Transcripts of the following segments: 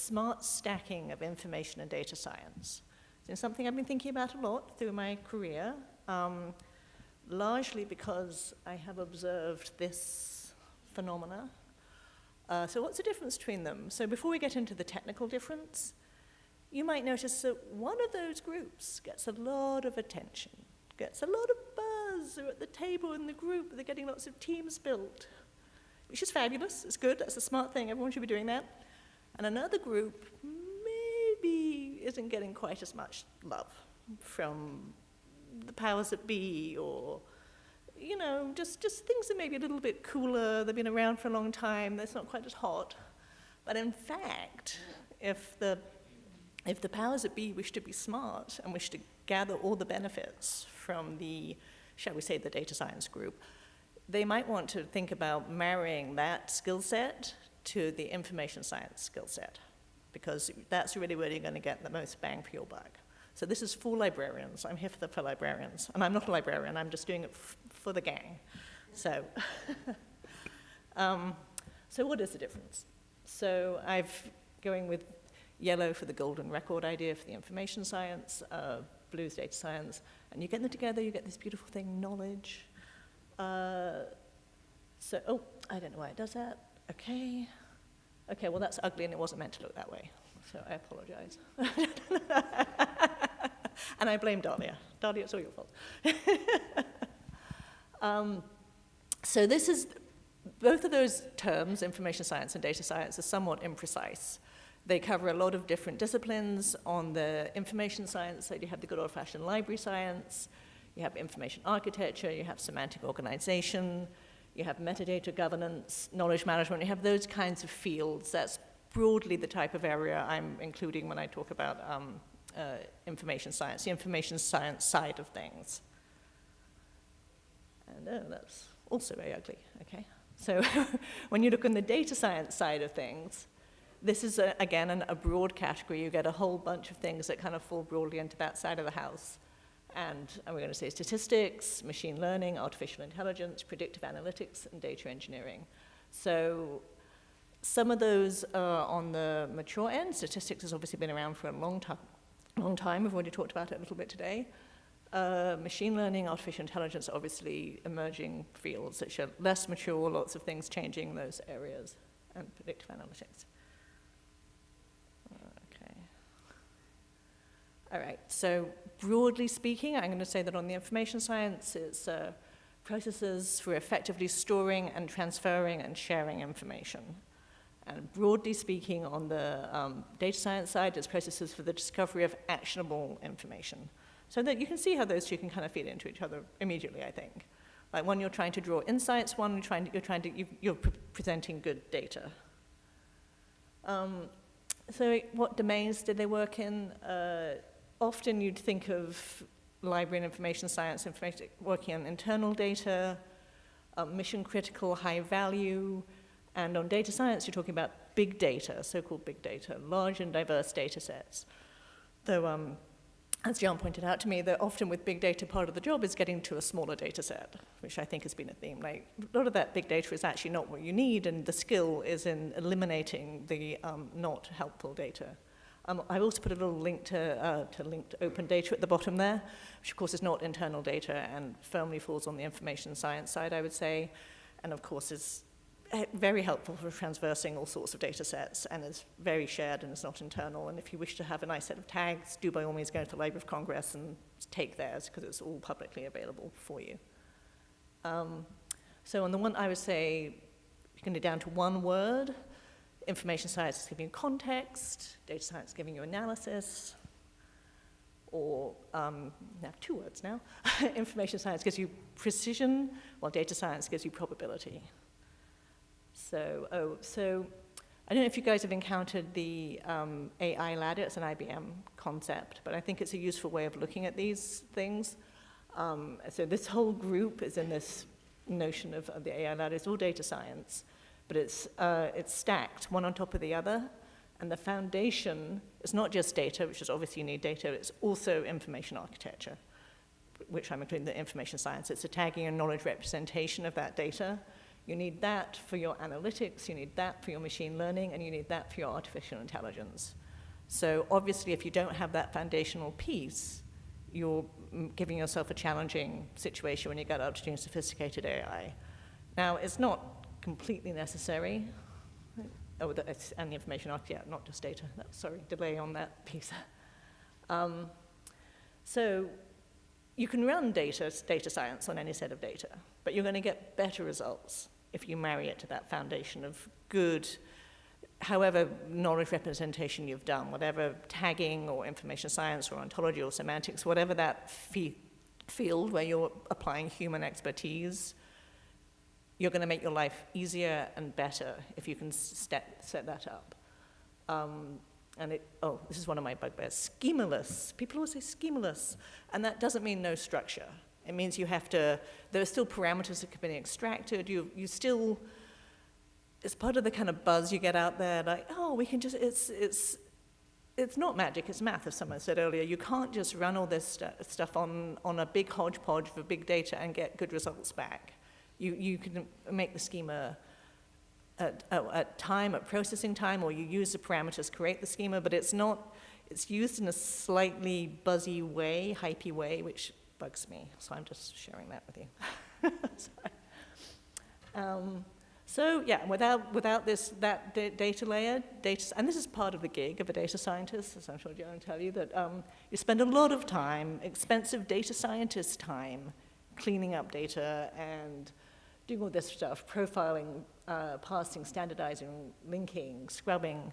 smart stacking of information and data science. It's something I've been thinking about a lot through my career, largely because I have observed this phenomena. So what's the difference between them? So before we get into the technical difference, you might notice that one of those groups gets a lot of attention, gets a lot of buzz. They're at the table in the group, they're getting lots of teams built, which is fabulous, it's good, that's a smart thing, everyone should be doing that. And another group maybe isn't getting quite as much love from the powers that be, or, you know, just things that may be a little bit cooler, they've been around for a long time, that's not quite as hot. But in fact, if the powers that be wish to be smart and wish to gather all the benefits from the, shall we say, the data science group, they might want to think about marrying that skill set to the information science skill set, because that's really where you're going to get the most bang for your buck. So this is for librarians. I'm here for librarians. And I'm not a librarian, I'm just doing it for the gang. So, so what is the difference? So I've going with yellow for the golden record idea for the information science, blue's data science, and you get them together, you get this beautiful thing, knowledge. So, oh, I don't know why it does that. Okay. Okay, well, that's ugly, and it wasn't meant to look that way, so I apologize. And I blame Dalia. Dalia, it's all your fault. So this is, both of those terms, information science and data science, are somewhat imprecise. They cover a lot of different disciplines. On the information science side, you have the good old-fashioned library science, you have information architecture, you have semantic organization, you have metadata governance, knowledge management, you have those kinds of fields. That's broadly the type of area I'm including when I talk about information science, the information science side of things. And oh, that's also very ugly, okay? So when you look on the data science side of things, this is, again, a broad category. You get a whole bunch of things that kind of fall broadly into that side of the house. And we're going to say statistics, machine learning, artificial intelligence, predictive analytics, and data engineering. So some of those are on the mature end. Statistics has obviously been around for a long time. We've already talked about it a little bit today. Machine learning, artificial intelligence, obviously emerging fields that are less mature, lots of things changing in those areas, and predictive analytics. All right, so broadly speaking, I'm going to say that on the information science, it's processes for effectively storing and transferring and sharing information. And broadly speaking, on the data science side, it's processes for the discovery of actionable information. So that you can see how those two can kind of feed into each other immediately, I think. Like one, you're trying to draw insights, one, you're presenting good data. So what domains did they work in? Often you'd think of library and information science, working on internal data, mission critical, high value, and on data science you're talking about big data, so-called big data, large and diverse data sets. Though, as Gian pointed out to me, that often with big data part of the job is getting to a smaller data set, which I think has been a theme. Like, a lot of that big data is actually not what you need, and the skill is in eliminating the not helpful data. I've also put a little link to linked open data at the bottom there, which of course is not internal data and firmly falls on the information science side, I would say, and of course is very helpful for transversing all sorts of data sets and is very shared and is not internal. And if you wish to have a nice set of tags, do by all means go to the Library of Congress and take theirs because it's all publicly available for you. So on the one, I would say, you can do down to one word. Information science is giving you context, data science is giving you analysis, or now 2 words now. Information science gives you precision, while data science gives you probability. So I don't know if you guys have encountered the AI ladder. It's an IBM concept, but I think it's a useful way of looking at these things. So this whole group is in this notion of the AI ladder. It's all data science. But it's stacked, one on top of the other, and the foundation is not just data, which is obviously you need data, it's also information architecture, which I'm including the information science. It's a tagging and knowledge representation of that data You need that for your analytics, you need that for your machine learning, and you need that for your artificial intelligence. So obviously, if you don't have that foundational piece, you're giving yourself a challenging situation when you get up to doing sophisticated AI. Now, it's not completely necessary. Oh, that's, and the information architecture, not just data. Sorry, delay on that piece. So you can run data science on any set of data, but you're going to get better results if you marry it to that foundation of good, however knowledge representation you've done, whatever tagging or information science or ontology or semantics, whatever that field where you're applying human expertise, you're going to make your life easier and better if you can set that up. This is one of my bugbears, schemaless. People always say schemaless, and that doesn't mean no structure. It means you have to, there are still parameters that can be extracted. You still, it's part of the kind of buzz you get out there, like, oh, we can just, it's not magic, it's math, as someone said earlier. You can't just run all this stuff on a big hodgepodge of big data and get good results back. You can make the schema at processing time, or you use the parameters, create the schema, but it's used in a slightly buzzy way, hypey way, which bugs me, so I'm just sharing that with you. So yeah, without that data layer, and this is part of the gig of a data scientist, as I'm sure Gian will tell you, that you spend a lot of time, expensive data scientist time, cleaning up data and doing all this stuff, profiling, parsing, standardizing, linking, scrubbing.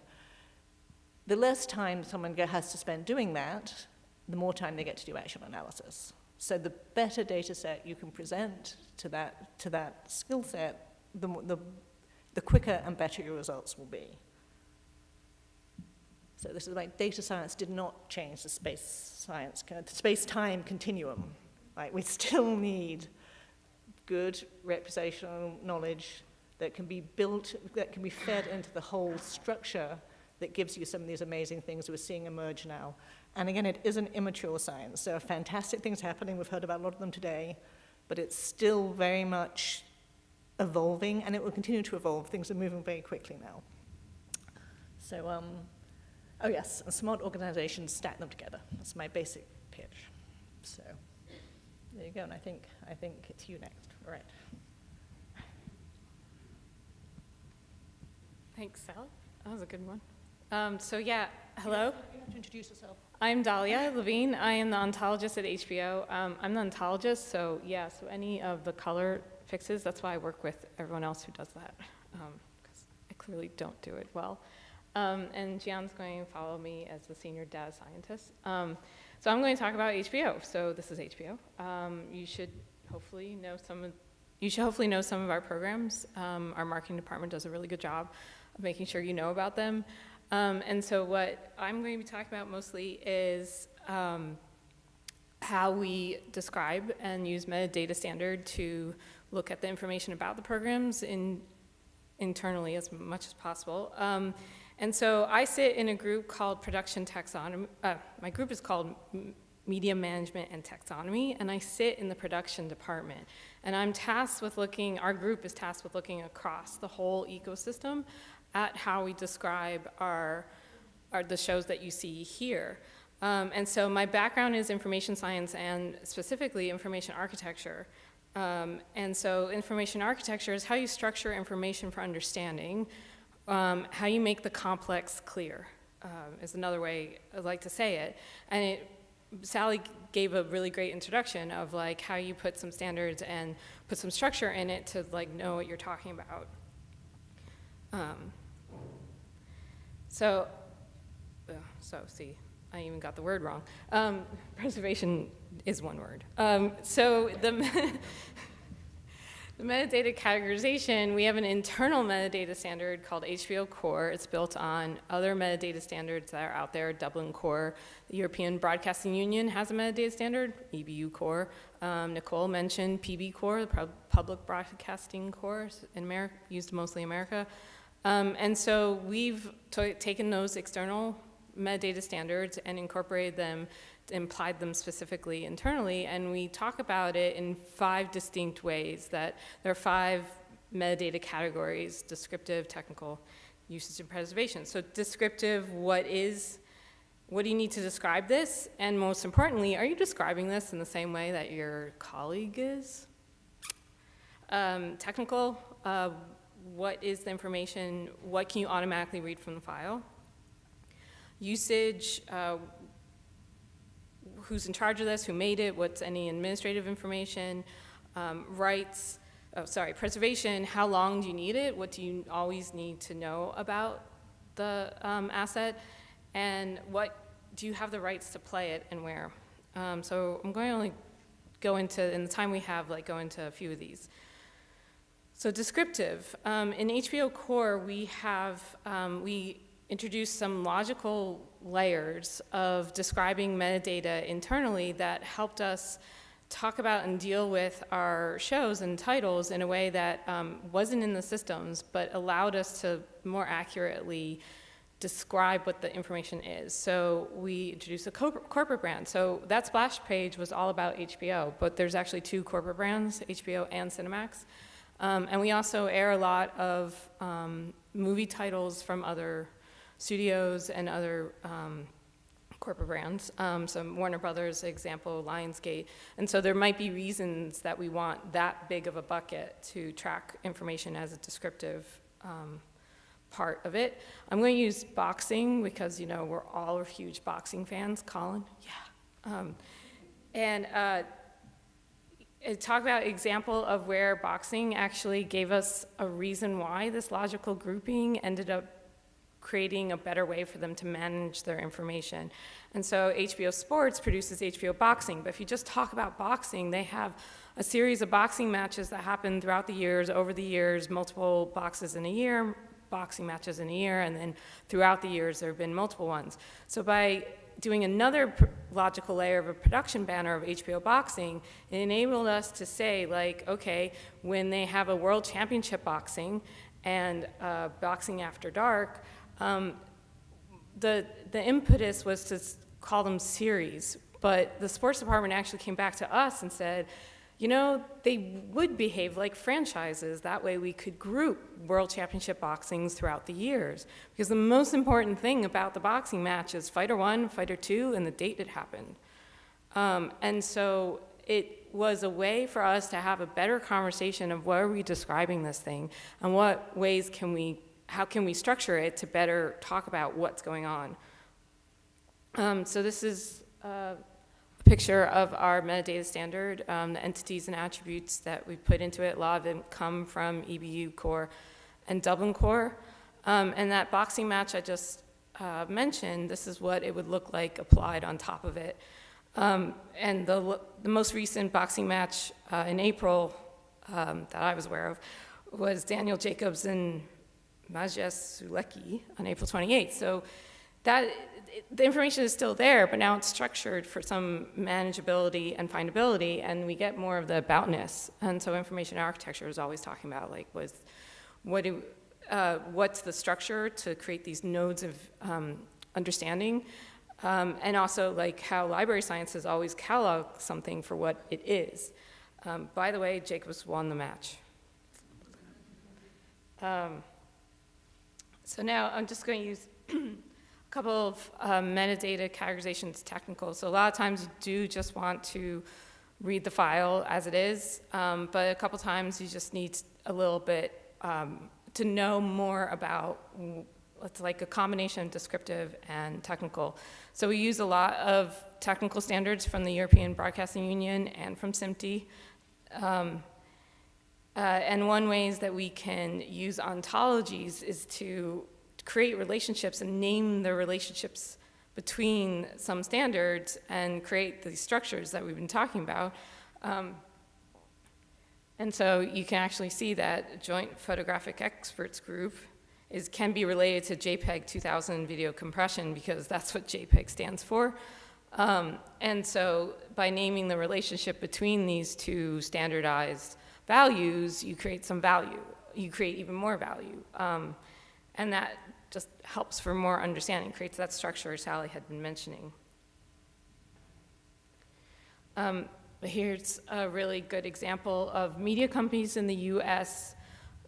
The less time someone has to spend doing that, the more time they get to do actual analysis. So the better data set you can present to that skill set, the quicker and better your results will be. So this is like data science did not change the space-time continuum. Like, we still need good representational knowledge that can be built, that can be fed into the whole structure that gives you some of these amazing things we're seeing emerge now. And again, it is an immature science. There are fantastic things happening. We've heard about a lot of them today, but it's still very much evolving, and it will continue to evolve. Things are moving very quickly now. So, oh yes, and smart organizations stack them together. That's my basic pitch. So there you go, and I think it's you next. All right. Thanks, Sally. That was a good one. So yeah, hello. You have to introduce yourself. I'm Dalia Levine. I am the ontologist at HBO. I'm the ontologist, so yeah, so any of the color fixes, that's why I work with everyone else who does that, because I clearly don't do it well. And Gian's going to follow me as the senior data scientist. So I'm going to talk about HBO. So this is HBO. You should hopefully know some of our programs. Our marketing department does a really good job of making sure you know about them. And so what I'm going to be talking about mostly is how we describe and use metadata standard to look at the information about the programs internally as much as possible. And so I sit in a group called Production Taxonomy. My group is called Media Management and Taxonomy, and I sit in the production department. And I'm tasked with our group is tasked with looking across the whole ecosystem at how we describe the shows that you see here. And so my background is information science and specifically information architecture. And so information architecture is how you structure information for understanding, how you make the complex clear, is another way I like to say it. And Sally gave a really great introduction of like how you put some standards and put some structure in it to like know what you're talking about. So see, I even got the word wrong. Preservation is one word. So the metadata categorization, we have an internal metadata standard called HBO Core. It's built on other metadata standards that are out there, Dublin Core. The European Broadcasting Union has a metadata standard, EBU Core. Nicole mentioned PB Core, the Public Broadcasting Core, in America, used mostly in America. And so we've taken those external metadata standards and incorporated them, applied them specifically internally, and we talk about it in 5 distinct ways. That there are 5 metadata categories: descriptive, technical, usage, and preservation. So descriptive, what do you need to describe this? And most importantly, are you describing this in the same way that your colleague is? Technical, what is the information? What can you automatically read from the file? Usage, who's in charge of this, who made it, what's any administrative information? Rights, preservation, how long do you need it? What do you always need to know about the asset? And what do you have the rights to play it and where? So I'm going to only go into, in the time we have, go into a few of these. So descriptive, in HBO Core we introduced some logical layers of describing metadata internally that helped us talk about and deal with our shows and titles in a way that wasn't in the systems, but allowed us to more accurately describe what the information is. So we introduced a corporate brand. So that splash page was all about HBO, but there's actually 2 corporate brands, HBO and Cinemax. And we also air a lot of movie titles from other studios and other corporate brands. So Warner Brothers, example, Lionsgate. And so there might be reasons that we want that big of a bucket to track information as a descriptive part of it. I'm going to use boxing because, we're all huge boxing fans. Colin? Yeah. And talk about example of where boxing actually gave us a reason why this logical grouping ended up creating a better way for them to manage their information. And so HBO Sports produces HBO Boxing, but if you just talk about boxing, they have a series of boxing matches that happen throughout the years, over the years, multiple boxes in a year, boxing matches in a year, and then throughout the years there have been multiple ones. So by doing another logical layer of a production banner of HBO Boxing, it enabled us to say, okay, when they have a world championship boxing and boxing after dark, the impetus was to call them series, but the sports department actually came back to us and said, they would behave like franchises. That way we could group world championship boxings throughout the years. Because the most important thing about the boxing match is fighter 1, fighter 2, and the date it happened. And so it was a way for us to have a better conversation of what are we describing this thing, and what ways how can we structure it to better talk about what's going on. So this is a picture of our metadata standard, the entities and attributes that we put into it. A lot of them come from EBU core and Dublin core. And that boxing match I just mentioned, this is what it would look like applied on top of it. And the most recent boxing match in April that I was aware of was Daniel Jacobs and Maciej Sulecki on April 28th. So the information is still there, but now it's structured for some manageability and findability, and we get more of the aboutness. And so information architecture is always talking about what's the structure to create these nodes of understanding, and also how library sciences always catalog something for what it is. By the way, Jacobs won the match. So now I'm just going to use a couple of metadata categorizations technical. So a lot of times you do just want to read the file as it is, but a couple times you just need a little bit to know more about, it's like a combination of descriptive and technical. So we use a lot of technical standards from the European Broadcasting Union and from SMPTE. And one ways that we can use ontologies is to create relationships and name the relationships between some standards and create these structures that we've been talking about. And so you can actually see that Joint Photographic Experts Group can be related to JPEG 2000 video compression because that's what JPEG stands for. And so by naming the relationship between these two standardized values, you create some value. You create even more value. And that just helps for more understanding, creates that structure Sally had been mentioning. Here's a really good example of media companies in the US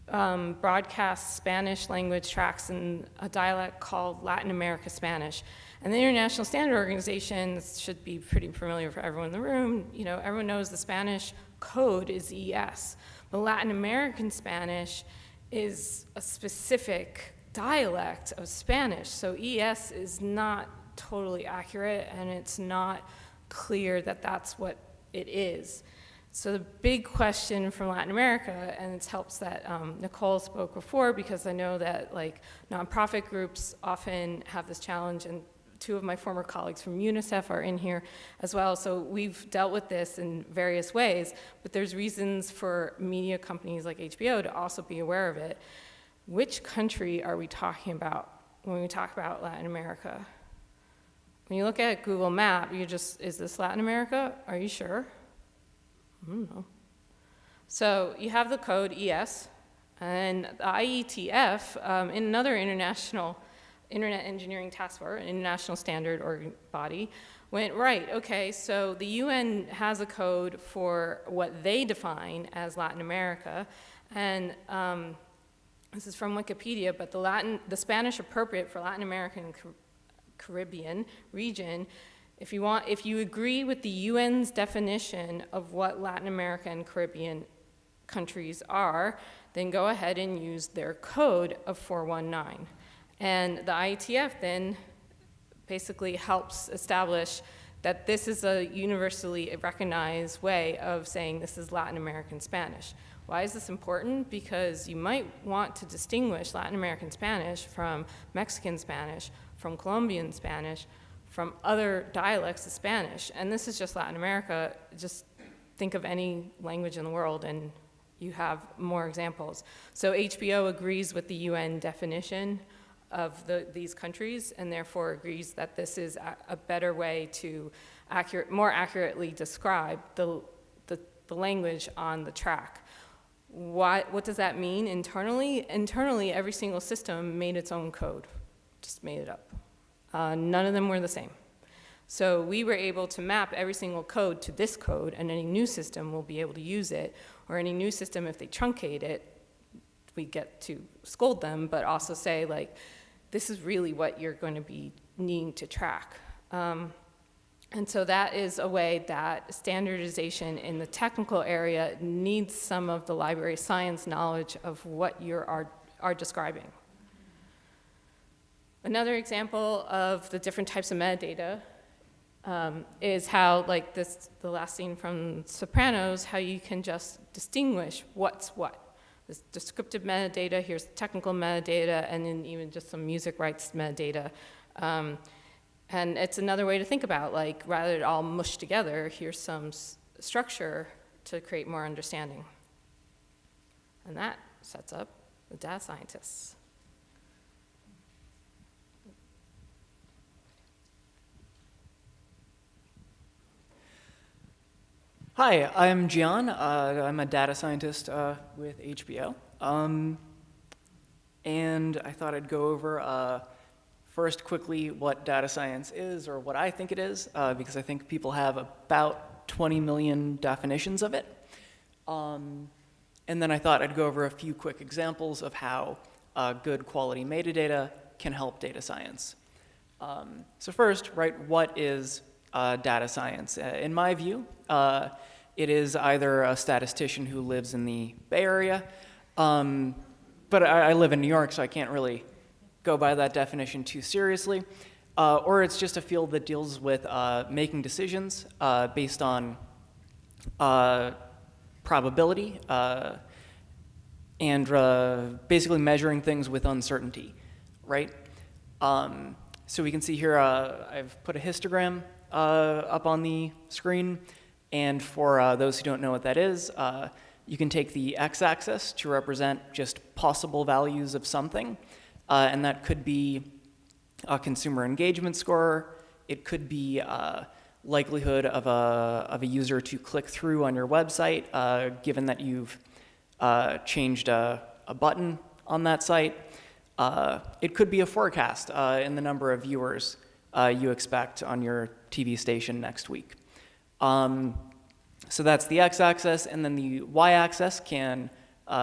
broadcasts Spanish language tracks in a dialect called Latin America Spanish. And the International Standard Organization, this should be pretty familiar for everyone in the room, everyone knows the Spanish code is ES. But Latin American Spanish is a specific dialect of Spanish. So ES is not totally accurate, and it's not clear that that's what it is. So the big question from Latin America, and it helps that Nicole spoke before, because I know that nonprofit groups often have this challenge, and two of my former colleagues from UNICEF are in here as well. So we've dealt with this in various ways, but there's reasons for media companies like HBO to also be aware of it. Which country are we talking about when we talk about Latin America? When you look at Google Map, is this Latin America? Are you sure? I don't know. So you have the code ES, and the IETF, in another international Internet Engineering Task Force, an international standard or body, went, right, okay, so the UN has a code for what they define as Latin America, and this is from Wikipedia, but the Spanish appropriate for Latin American and Caribbean region, if you agree with the UN's definition of what Latin America and Caribbean countries are, then go ahead and use their code of 419. And the IETF then basically helps establish that this is a universally recognized way of saying this is Latin American Spanish. Why is this important? Because you might want to distinguish Latin American Spanish from Mexican Spanish, from Colombian Spanish, from other dialects of Spanish. And this is just Latin America. Just think of any language in the world and you have more examples. So HBO agrees with the UN definition of these countries, and therefore agrees that this is a better way to more accurately describe the language on the track. What does that mean internally? Internally, every single system made its own code, just made it up. None of them were the same. So we were able to map every single code to this code, and any new system will be able to use it, or any new system, if they truncate it, we get to scold them, but also say, this is really what you're going to be needing to track. And so that is a way that standardization in the technical area needs some of the library science knowledge of what you are describing. Another example of the different types of metadata is how, the last scene from Sopranos, how you can just distinguish what's what. There's descriptive metadata, here's technical metadata, and then even just some music rights metadata. And it's another way to think about, rather than all mushed together, here's some structure to create more understanding. And that sets up the data scientists. Hi, I'm Gian. I'm a data scientist with HBO. And I thought I'd go over first quickly what data science is, or what I think it is, because I think people have about 20 million definitions of it. And then I thought I'd go over a few quick examples of how good quality metadata can help data science. So first, what is data science? In my view, it is either a statistician who lives in the Bay Area, but I live in New York, so I can't really go by that definition too seriously, or it's just a field that deals with making decisions based on probability and basically measuring things with uncertainty, right? So we can see here, I've put a histogram up on the screen. And for those who don't know what that is, you can take the x-axis to represent just possible values of something. And that could be a consumer engagement score. It could be likelihood of a user to click through on your website, given that you've changed a button on that site. It could be a forecast in the number of viewers you expect on your TV station next week. So that's the x-axis, and then the y-axis can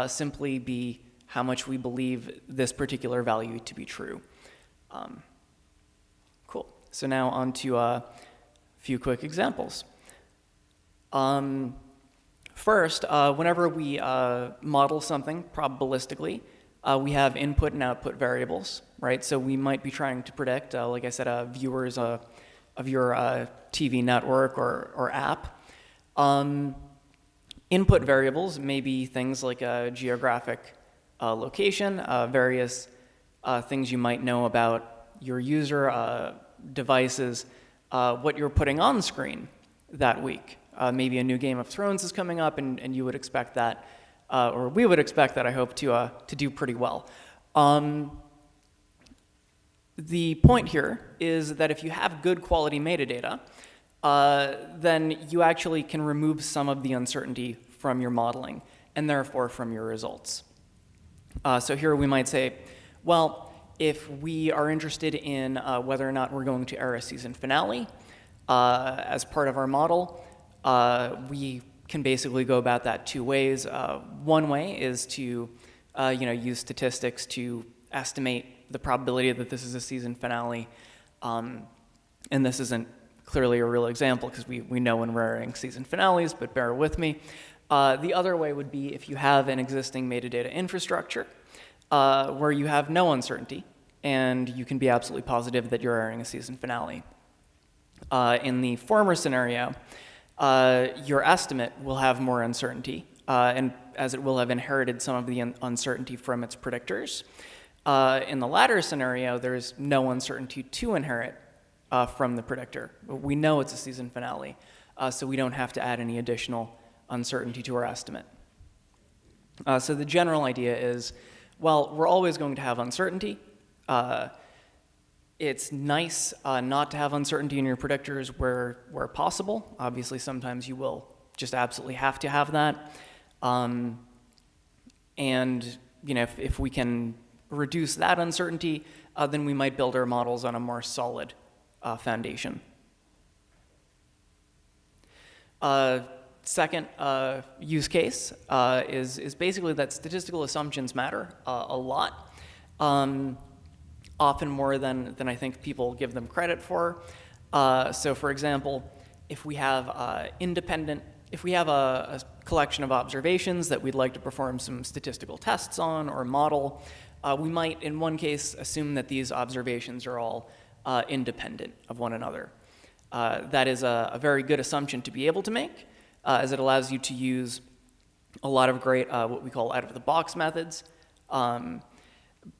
simply be how much we believe this particular value to be true. Cool. So now on to a few quick examples. First, whenever we model something probabilistically, we have input and output variables, right? So we might be trying to predict, like I said, viewers of your TV network or app. Input variables may be things like a geographic location, various things you might know about your user, devices, what you're putting on screen that week. Maybe a new Game of Thrones is coming up, and you would expect that, or we would expect that, I hope, to do pretty well. The point here is that if you have good quality metadata, then you actually can remove some of the uncertainty from your modeling, and therefore from your results. So here we might say, well, if we are interested in whether or not we're going to air a season finale as part of our model, we can basically go about that two ways. One way is to use statistics to estimate the probability that this is a season finale. And this isn't clearly a real example because we know when we're airing season finales, but bear with me. The other way would be if you have an existing metadata infrastructure where you have no uncertainty and you can be absolutely positive that you're airing a season finale. In the former scenario, your estimate will have more uncertainty, and as it will have inherited some of the uncertainty from its predictors. In the latter scenario, there's no uncertainty to inherit from the predictor. We know it's a season finale, so we don't have to add any additional uncertainty to our estimate. So the general idea is, well, we're always going to have uncertainty. It's nice not to have uncertainty in your predictors where possible. Obviously, sometimes you will just absolutely have to have that. And if we can reduce that uncertainty, then we might build our models on a more solid foundation. Second use case is basically that statistical assumptions matter a lot. Often more than I think people give them credit for. So for example, if we have a collection of observations that we'd like to perform some statistical tests on or model, we might in one case assume that these observations are all independent of one another. That is a very good assumption to be able to make, as it allows you to use a lot of great what we call out-of-the-box methods.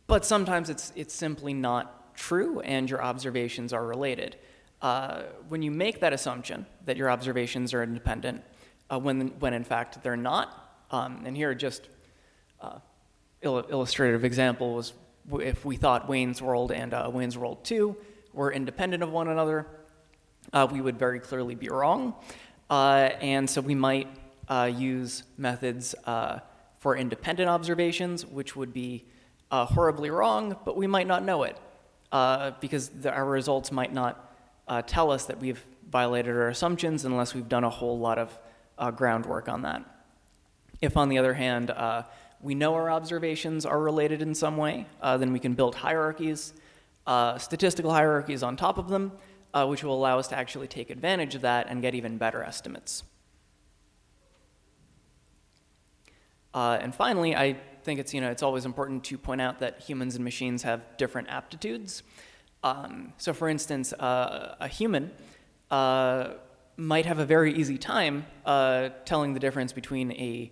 But sometimes it's simply not true and your observations are related. When you make that assumption that your observations are independent, when in fact they're not, and here just illustrative example was if we thought Wayne's World and Wayne's World 2 were independent of one another, we would very clearly be wrong. And so we might use methods for independent observations, which would be horribly wrong, but we might not know it because our results might not tell us that we've violated our assumptions unless we've done a whole lot of groundwork on that. If, on the other hand, we know our observations are related in some way, then we can build hierarchies, statistical hierarchies on top of them, which will allow us to actually take advantage of that and get even better estimates. And finally, I think it's always important to point out that humans and machines have different aptitudes. So for instance, a human might have a very easy time telling the difference between a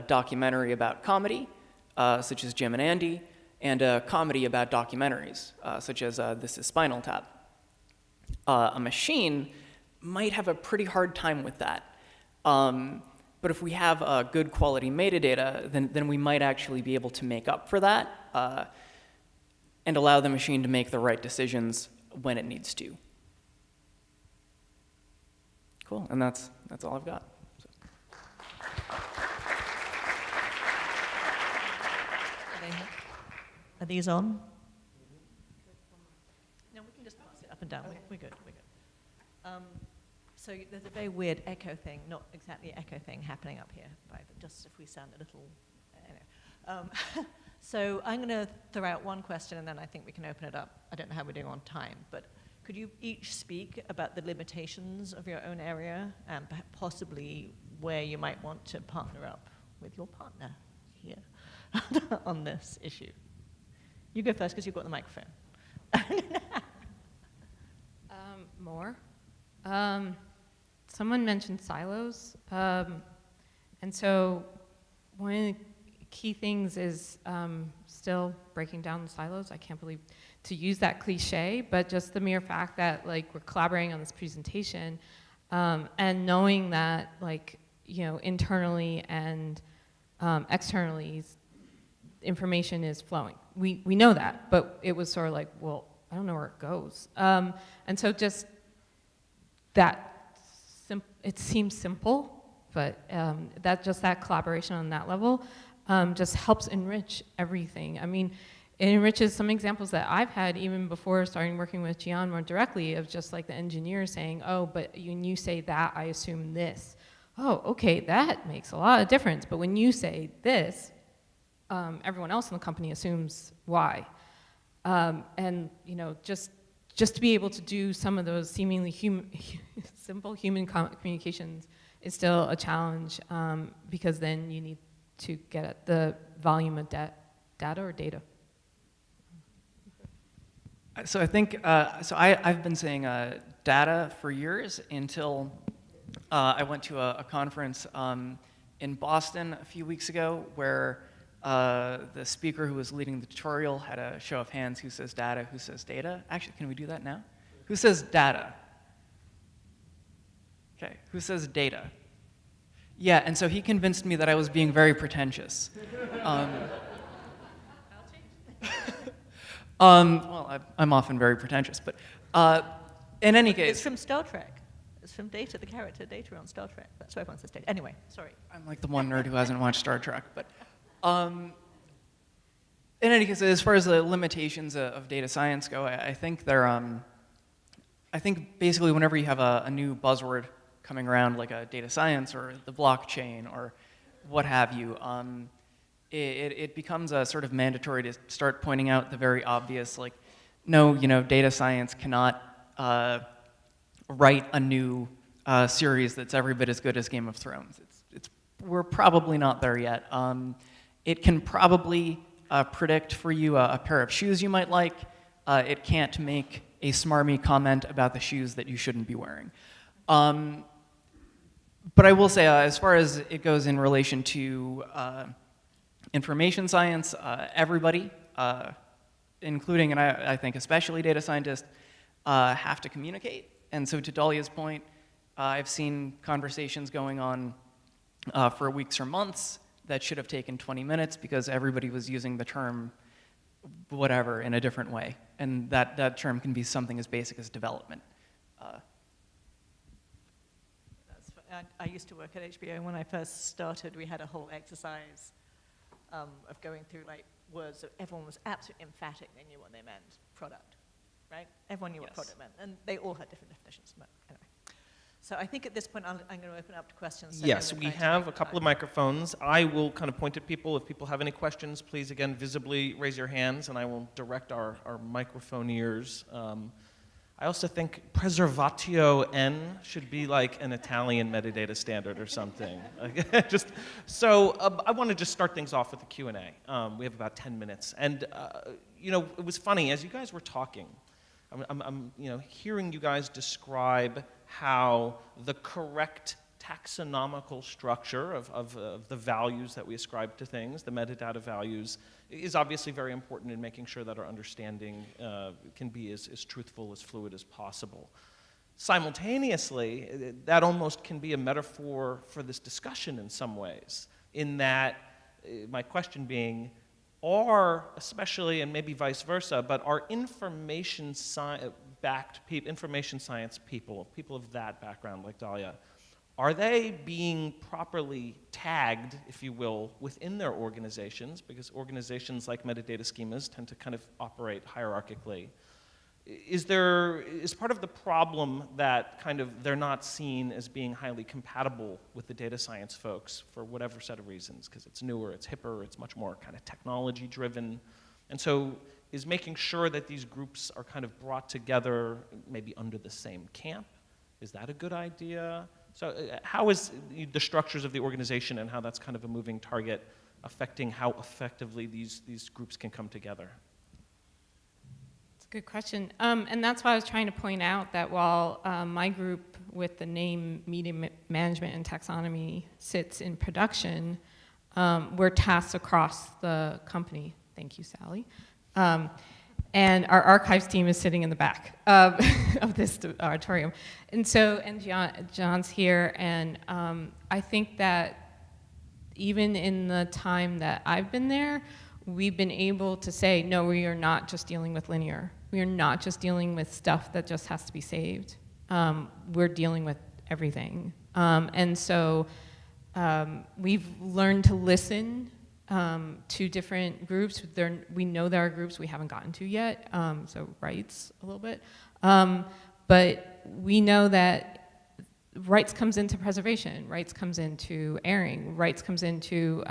documentary about comedy, such as Jim and Andy, and a comedy about documentaries, such as This Is Spinal Tap. A machine might have a pretty hard time with that. But if we have good quality metadata, then we might actually be able to make up for that and allow the machine to make the right decisions when it needs to. Cool, and that's all I've got. So. Are these on? No, we can just pass it up and down. Okay. We're good. So there's a very weird echo thing, not exactly echo thing happening up here, right? But just if we sound a little, anyway. So I'm going to throw out one question, and then I think we can open it up. I don't know how we're doing on time, but could you each speak about the limitations of your own area and possibly where you might want to partner up with your partner here on this issue? You go first because you've got the microphone. More. Someone mentioned silos. And so one of the key things is still breaking down the silos. I can't believe to use that cliche, but just the mere fact that like we're collaborating on this presentation and knowing that like, you know, internally and externally information is flowing. We know that, but it was sort of like, well, I don't know where it goes. And so just that, it seems simple, but that collaboration on that level just helps enrich everything. I mean, it enriches some examples that I've had even before starting working with Gian more directly of just like the engineer saying, oh, but when you say that, I assume this. Oh, okay, that makes a lot of difference. But when you say this, everyone else in the company assumes Y. And you know, just to be able to do some of those seemingly simple human communications is still a challenge because then you need to get at the volume of data or data. So I think, I've been saying data for years until I went to a conference in Boston a few weeks ago where the speaker who was leading the tutorial had a show of hands. Who says data? Who says data? Actually, can we do that now? Who says data? Okay, who says data? Yeah, and so he convinced me that I was being very pretentious. Well, I'm often very pretentious, but in any case. It's from Star Trek. It's from Data, the character Data on Star Trek. That's why everyone says Data. Anyway, sorry. I'm like the one nerd who hasn't watched Star Trek, but in any case, as far as the limitations of data science go, I think they're, I think basically whenever you have a new buzzword coming around, like a data science or the blockchain or what have you, it becomes a sort of mandatory to start pointing out the very obvious, like, no, you know, data science cannot write a new series that's every bit as good as Game of Thrones. We're probably not there yet. It can probably predict for you a pair of shoes you might like. It can't make a smarmy comment about the shoes that you shouldn't be wearing. But I will say, as far as it goes in relation to information science, everybody, including, and I think especially data scientists, have to communicate. And so to Dalia's point, I've seen conversations going on for weeks or months that should have taken 20 minutes because everybody was using the term whatever in a different way. And that term can be something as basic as development. I used to work at HBO, and when I first started, we had a whole exercise of going through like words that everyone was absolutely emphatic they knew what they meant. Product, right? Everyone knew what product meant, and they all had different definitions. But anyway. So I think at this point, I'm going to open up to questions. So yes, we have a couple of microphones. I will kind of point at people. If people have any questions, please, again, visibly raise your hands, and I will direct our microphoneers. I also think preservatio N should be like an Italian metadata standard or something. So I want to just start things off with a Q&A. We have about 10 minutes. And, you know, it was funny, as you guys were talking, I'm you know, hearing you guys describe how the correct taxonomical structure of the values that we ascribe to things, the metadata values, is obviously very important in making sure that our understanding can be as truthful, as fluid as possible. Simultaneously, that almost can be a metaphor for this discussion in some ways, in that, my question being, especially, and maybe vice versa, but are information science people of that background like Dalia, are they being properly tagged, if you will, within their organizations? Because organizations like metadata schemas tend to kind of operate hierarchically. is part of the problem that kind of they're not seen as being highly compatible with the data science folks for whatever set of reasons, because it's newer, it's hipper, it's much more kind of technology driven. And so is making sure that these groups are kind of brought together maybe under the same camp, is that a good idea? So how is the structures of the organization and how that's kind of a moving target affecting how effectively these groups can come together? Good question. And that's why I was trying to point out that while my group with the name Media Management and Taxonomy sits in production, we're tasked across the company. Thank you, Sally. And our archives team is sitting in the back of this auditorium. And John's here, and I think that even in the time that I've been there, we've been able to say, no, we are not just dealing with linear. We are not just dealing with stuff that just has to be saved. We're dealing with everything. And so we've learned to listen to different groups. We know there are groups we haven't gotten to yet, so rights a little bit. But we know that rights comes into preservation, rights comes into airing, rights comes into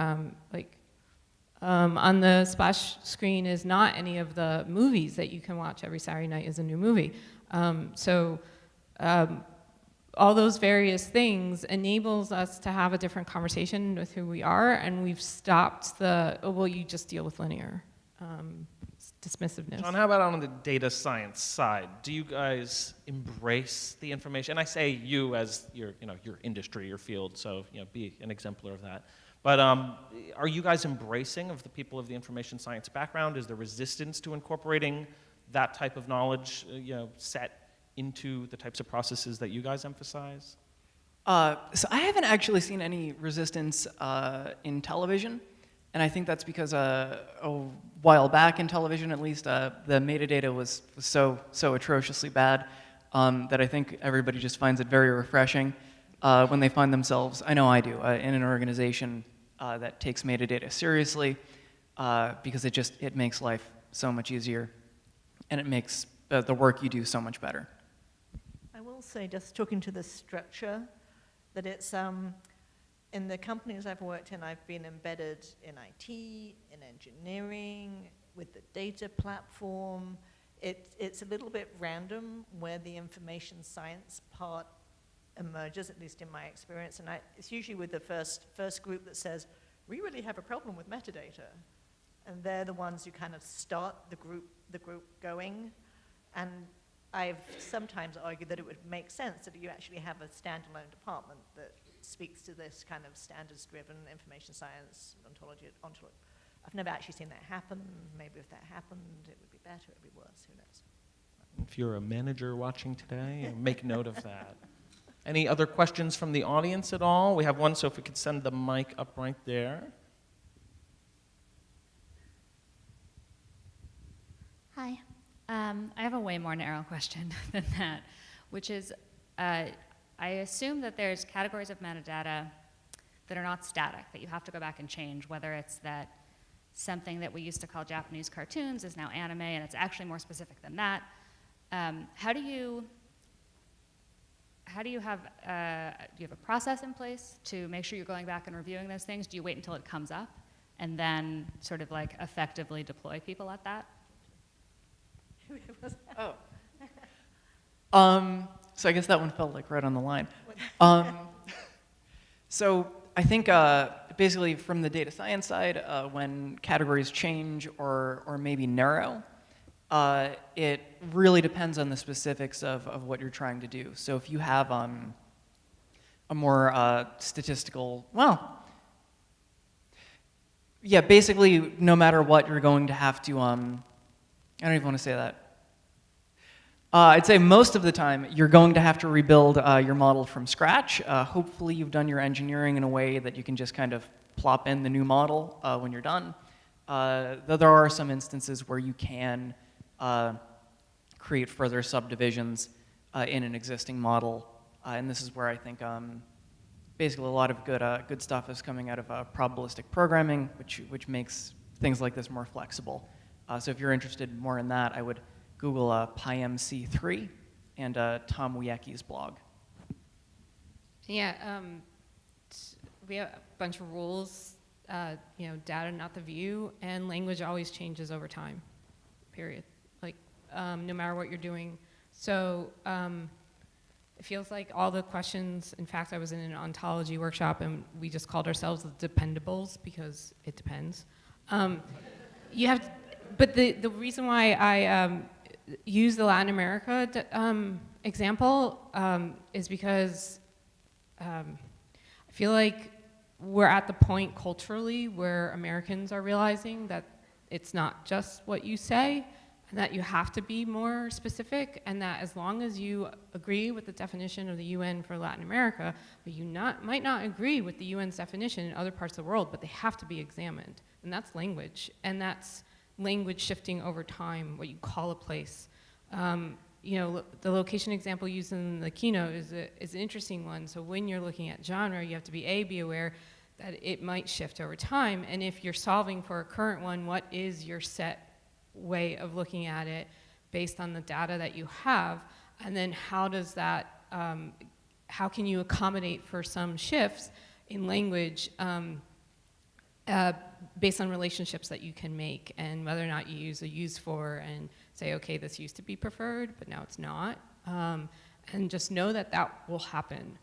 on the splash screen is not any of the movies that you can watch every Saturday night is a new movie. All those various things enables us to have a different conversation with who we are, and we've stopped the, oh, well, you just deal with linear dismissiveness. John, how about on the data science side? Do you guys embrace the information? And I say you as your industry, your field, so be an exemplar of that. But are you guys embracing of the people of the information science background? Is there resistance to incorporating that type of knowledge, set into the types of processes that you guys emphasize? So I haven't actually seen any resistance in television, and I think that's because a while back in television, at least, the metadata was so atrociously bad that I think everybody just finds it very refreshing when they find themselves, I know I do, in an organization that takes metadata seriously, because it makes life so much easier, and it makes the work you do so much better. I will say, just talking to the structure, that it's, in the companies I've worked in, I've been embedded in IT, in engineering, with the data platform. It's a little bit random where the information science part emerges, at least in my experience, and it's usually with the first group that says, we really have a problem with metadata, and they're the ones who kind of start the group going. And I've sometimes argued that it would make sense that you actually have a standalone department that speaks to this kind of standards-driven information science ontology. I've never actually seen that happen. Maybe if that happened, it would be better, it would be worse, who knows. If you're a manager watching today, make note of that. Any other questions from the audience at all? We have one, so if we could send the mic up right there. Hi. I have a way more narrow question than that, which is, I assume that there's categories of metadata that are not static, that you have to go back and change, whether it's that something that we used to call Japanese cartoons is now anime, and it's actually more specific than that. How do you have a process in place to make sure you're going back and reviewing those things? Do you wait until it comes up and then sort of like effectively deploy people at that? So I guess that one felt like right on the line. So I think basically from the data science side, when categories change or maybe narrow, it really depends on the specifics of what you're trying to do. So if you have a more statistical, basically no matter what, you're going to have to, I don't even want to say that. I'd say most of the time you're going to have to rebuild your model from scratch. Hopefully you've done your engineering in a way that you can just kind of plop in the new model when you're done. Though there are some instances where you can create further subdivisions in an existing model. And this is where I think basically a lot of good stuff is coming out of probabilistic programming, which makes things like this more flexible. So if you're interested more in that, I would Google PyMC3 and Tom Wiecki's blog. Yeah, we have a bunch of rules, data not the view, and language always changes over time, period. Like, no matter what you're doing. So it feels like all the questions, in fact, I was in an ontology workshop and we just called ourselves the dependables because it depends. But the reason why I use the Latin America example is because I feel like we're at the point culturally where Americans are realizing that it's not just what you say, and that you have to be more specific, and that as long as you agree with the definition of the UN for Latin America, but you might not agree with the UN's definition in other parts of the world, but they have to be examined. And that's language, and that's language shifting over time, what you call a place. The location example used in the keynote is an interesting one. So when you're looking at genre, you have to be aware that it might shift over time, and if you're solving for a current one, what is your set way of looking at it based on the data that you have, and then how does that, how can you accommodate for some shifts in language based on relationships that you can make, and whether or not you use a use for and say, okay, this used to be preferred, but now it's not, and just know that that will happen.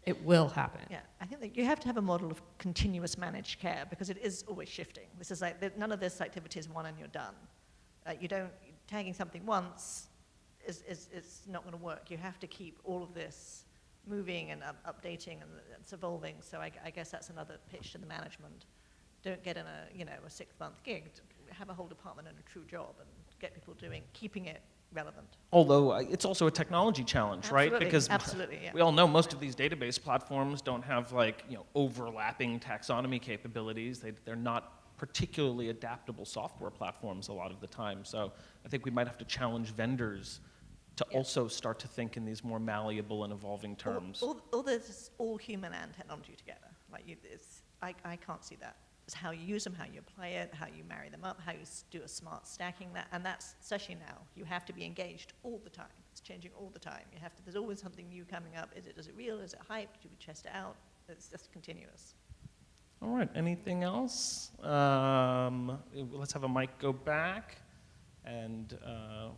It will happen. Yeah, I think that you have to have a model of continuous managed care because it is always shifting. This is like, none of this activity is one and you're done. Tagging something once is not going to work. You have to keep all of this moving and updating, and it's evolving. So I guess that's another pitch to the management. Don't get in a 6-month gig. Have a whole department and a true job and get people keeping it relevant. Although it's also a technology challenge, Absolutely, right? Because absolutely, yeah. we all know most of these database platforms don't have overlapping taxonomy capabilities. They're not particularly adaptable software platforms a lot of the time. So I think we might have to challenge vendors to also start to think in these more malleable and evolving terms. All human and technology together. I can't see that. It's how you use them, how you apply it, how you marry them up, how you do a smart stacking. And that's, especially now, you have to be engaged all the time. It's changing all the time. There's always something new coming up. Is it real? Is it hype? Do we test it out? It's just continuous. All right, anything else? Let's have a mic go back, and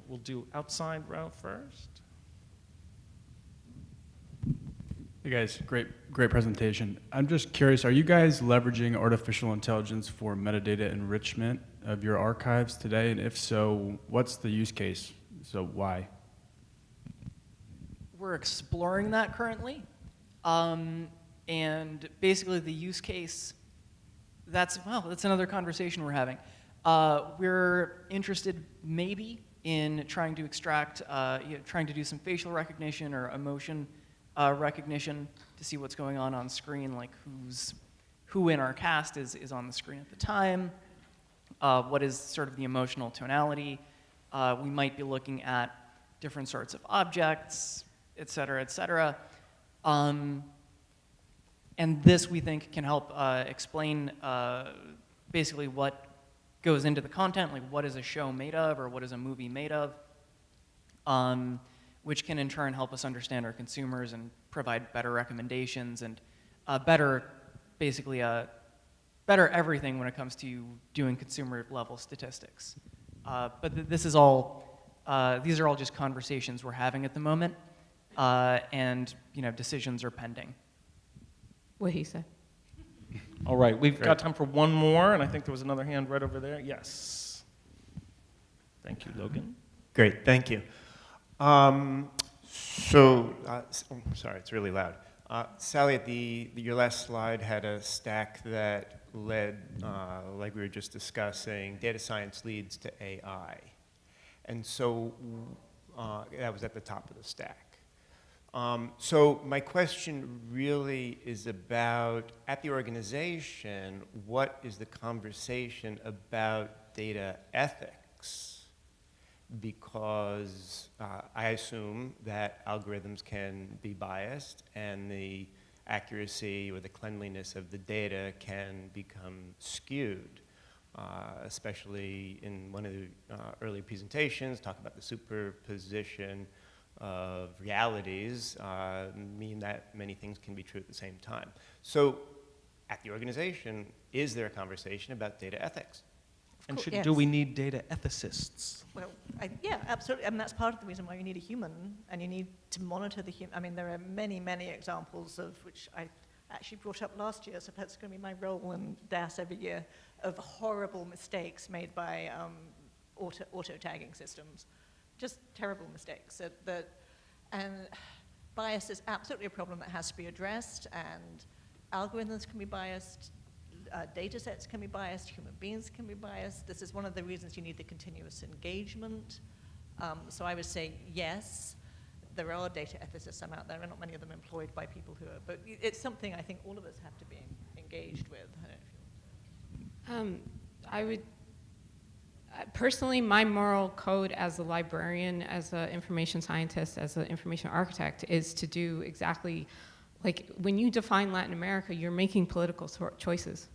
we'll do outside row first. Hey guys, great presentation. I'm just curious, are you guys leveraging artificial intelligence for metadata enrichment of your archives today? And if so, what's the use case? So why? We're exploring that currently. And basically the use case, that's another conversation we're having. We're interested maybe in trying to extract, trying to do some facial recognition or emotion recognition to see what's going on screen, like who in our cast is on the screen at the time, what is sort of the emotional tonality. We might be looking at different sorts of objects, et cetera, et cetera. And this, we think, can help explain basically what goes into the content, like what is a show made of or what is a movie made of, which can in turn help us understand our consumers and provide better recommendations and better everything when it comes to doing consumer level statistics. But these are all just conversations we're having at the moment, and decisions are pending. What he said. All right, we've got time for one more, and I think there was another hand right over there. Yes. Thank you, Logan. Great, thank you. Sorry, it's really loud. Sally, your last slide had a stack that led, like we were just discussing, data science leads to AI. And so that was at the top of the stack. So my question really is about, at the organization, what is the conversation about data ethics? Because I assume that algorithms can be biased and the accuracy or the cleanliness of the data can become skewed. especially in one of the early presentations, talk about the superposition of realities mean that many things can be true at the same time. So at the organization, is there a conversation about data ethics? And Yes. do we need data ethicists? Well, yeah, absolutely. And that's part of the reason why you need a human, and you need to monitor the human. I mean, there are many, many examples of which I actually brought up last year, so that's going to be my role in DAS every year, of horrible mistakes made by auto-tagging systems. Just terrible mistakes. And bias is absolutely a problem that has to be addressed, and algorithms can be biased, data sets can be biased, human beings can be biased. This is one of the reasons you need the continuous engagement. So I would say yes, there are data ethicists out there, and not many of them employed by people who are, but it's something I think all of us have to be engaged with. I don't know if you I would, personally, my moral code as a librarian, as an information scientist, as an information architect, is to do exactly, like, when you define Latin America, you're making political choices,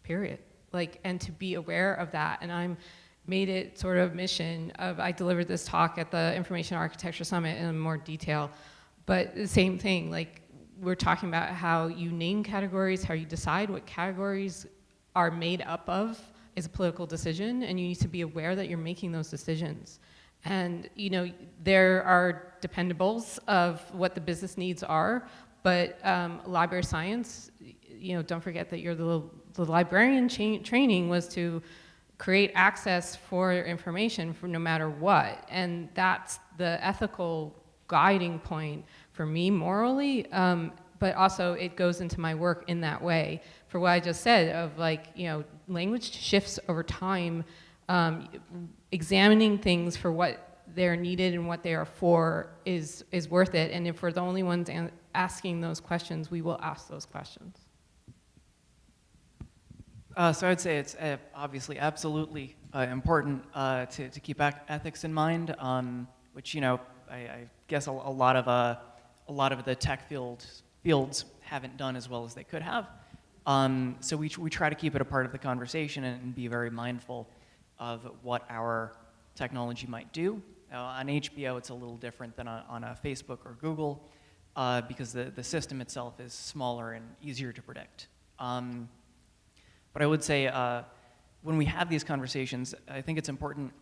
period. Like, and to be aware of that, and I'm made it sort of mission of, I delivered this talk at the Information Architecture Summit in more detail, but the same thing, like, we're talking about how you name categories, how you decide what categories are made up of is a political decision, and you need to be aware that you're making those decisions. And, you know, there are dependables of what the business needs are, but library science, you know, don't forget that you're the librarian training was to create access for information for no matter what. And that's the ethical guiding point for me morally, but also it goes into my work in that way. For what I just said of, like, you know, language shifts over time, examining things for what they're needed and what they are for is worth it. And if we're the only ones asking those questions, we will ask those questions. So I'd say it's obviously absolutely important to keep ethics in mind, which, you know, I guess a lot of the tech fields haven't done as well as they could have. So we try to keep it a part of the conversation and be very mindful of what our technology might do. On HBO, it's a little different than on a Facebook or Google because the system itself is smaller and easier to predict. But I would say when we have these conversations, I think it's important,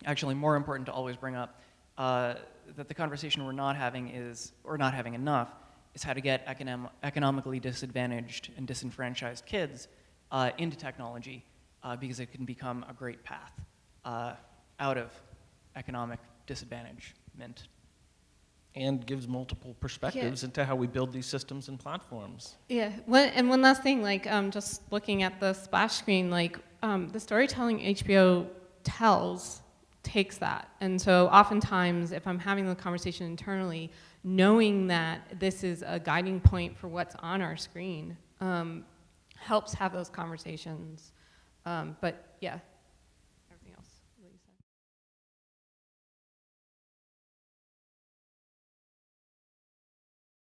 actually more important to always bring up that the conversation we're not having enough is how to get economically disadvantaged and disenfranchised kids into technology because it can become a great path out of economic disadvantagement. And gives multiple perspectives into how we build these systems and platforms. Yeah, and one last thing, like just looking at the splash screen, like the storytelling HBO tells takes that. And so oftentimes, if I'm having the conversation internally, knowing that this is a guiding point for what's on our screen helps have those conversations. But yeah,